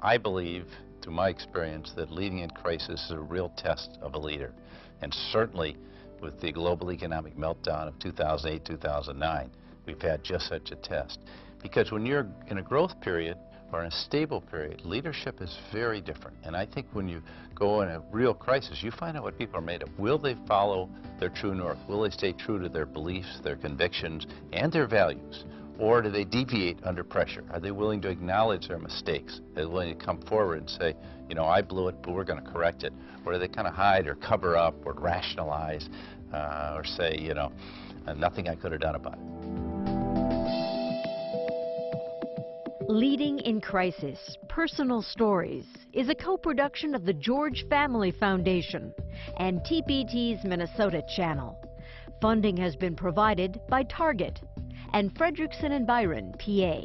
I believe, through my experience, that leading in crisis is a real test of a leader. And certainly, with the global economic meltdown of 2008, 2009, we've had just such a test. Because when you're in a growth period or in a stable period, leadership is very different. And I think when you go in a real crisis, you find out what people are made of. Will they follow their true north? Will they stay true to their beliefs, their convictions, and their values? Or do they deviate under pressure? Are they willing to acknowledge their mistakes? Are they willing to come forward and say, you know, I blew it, but we're going to correct it? Or do they kind of hide or cover up or rationalize or say, you know, nothing I could have done about it? Leading in Crisis, Personal Stories is a co-production of the George Family Foundation and TPT's Minnesota channel. Funding has been provided by Target and Frederickson and Byron, PA.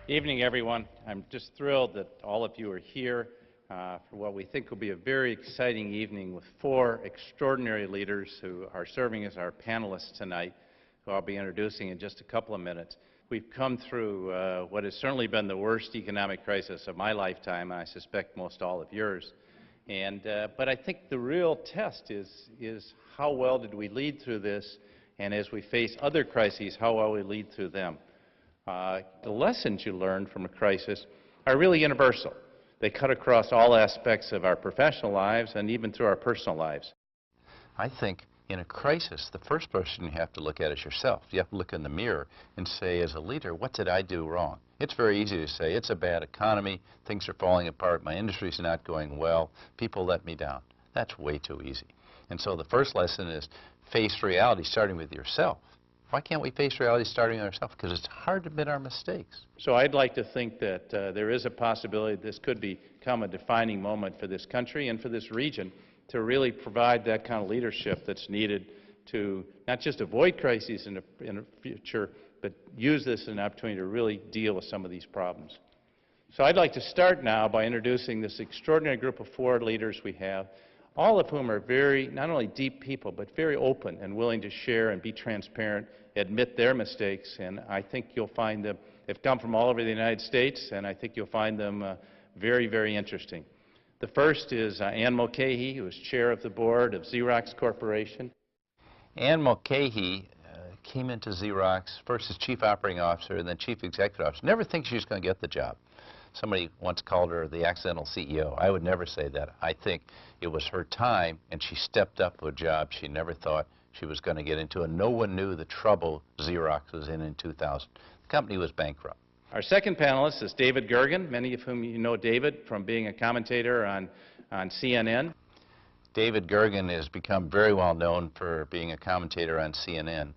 Evening, everyone. I'm just thrilled that all of you are here for what we think will be a very exciting evening with 4 extraordinary leaders who are serving as our panelists tonight, who I'll be introducing in just a couple of minutes. We've come through what has certainly been the worst economic crisis of my lifetime, and I suspect most all of yours. But I think the real test is how well did we lead through this, and as we face other crises, how well we lead through them. The lessons you learn from a crisis are really universal. They cut across all aspects of our professional lives and even through our personal lives. I think in a crisis, the first person you have to look at is yourself. You have to look in the mirror and say, as a leader, what did I do wrong? It's very easy to say, it's a bad economy, things are falling apart, my industry's not going well, people let me down. That's way too easy. And so the first lesson is face reality, starting with yourself. Why can't we face reality starting with ourselves? Because it's hard to admit our mistakes. So I'd like to think that there is a possibility this could become a defining moment for this country and for this region to really provide that kind of leadership that's needed to not just avoid crises in the future, but use this as an opportunity to really deal with some of these problems. So I'd like to start now by introducing this extraordinary group of 4 leaders we have, all of whom are very, not only deep people, but very open and willing to share and be transparent, admit their mistakes, and I think you'll find them, they've come from all over the United States, and I think you'll find them very, very interesting. The first is Ann Mulcahy, who is chair of the board of Xerox Corporation. Ann Mulcahy came into Xerox first as chief operating officer and then chief executive officer. Never think she was going to get the job. Somebody once called her the accidental CEO. I would never say that. I think it was her time, and she stepped up to a job she never thought she was going to get into, and no one knew the trouble Xerox was in 2000. The company was bankrupt. Our second panelist is David Gergen, many of whom you know David from being a commentator on CNN. David Gergen has become very well known for being a commentator on CNN.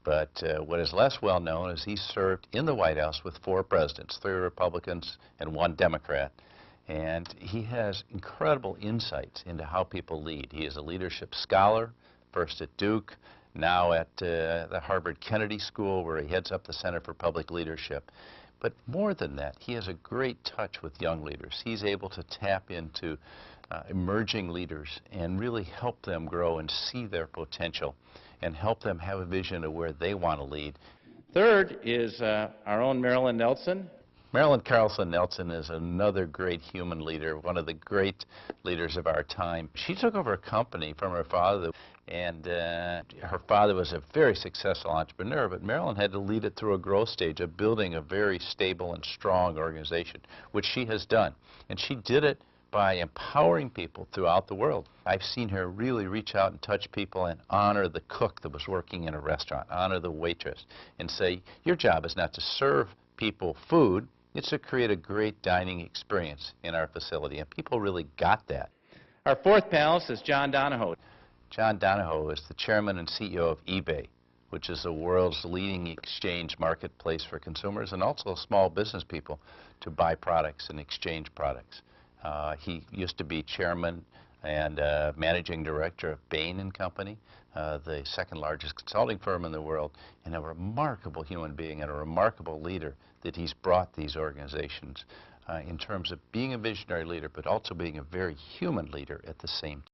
But what is less well known is he served in the White House with 4 presidents, 3 Republicans and 1 Democrat. And he has incredible insights into how people lead. He is a leadership scholar, first at Duke, now at the Harvard Kennedy School, where he heads up the Center for Public Leadership. But more than that, he has a great touch with young leaders. He's able to tap into emerging leaders and really help them grow and see their potential and help them have a vision of where they want to lead. Third is our own Marilyn Nelson. Marilyn Carlson Nelson is another great human leader, one of the great leaders of our time. She took over a company from her father, and her father was a very successful entrepreneur, but Marilyn had to lead it through a growth stage of building a very stable and strong organization, which she has done. And she did it by empowering people throughout the world. I've seen her really reach out and touch people and honor the cook that was working in a restaurant, honor the waitress, and say, your job is not to serve people food, it's to create a great dining experience in our facility, and people really got that. Our fourth panelist is John Donahoe. John Donahoe is the chairman and CEO of eBay, which is the world's leading exchange marketplace for consumers and also small business people to buy products and exchange products. He used to be chairman and managing director of Bain & Company, the second largest consulting firm in the world, and a remarkable human being and a remarkable leader that he's brought these organizations in terms of being a visionary leader, but also being a very human leader at the same time.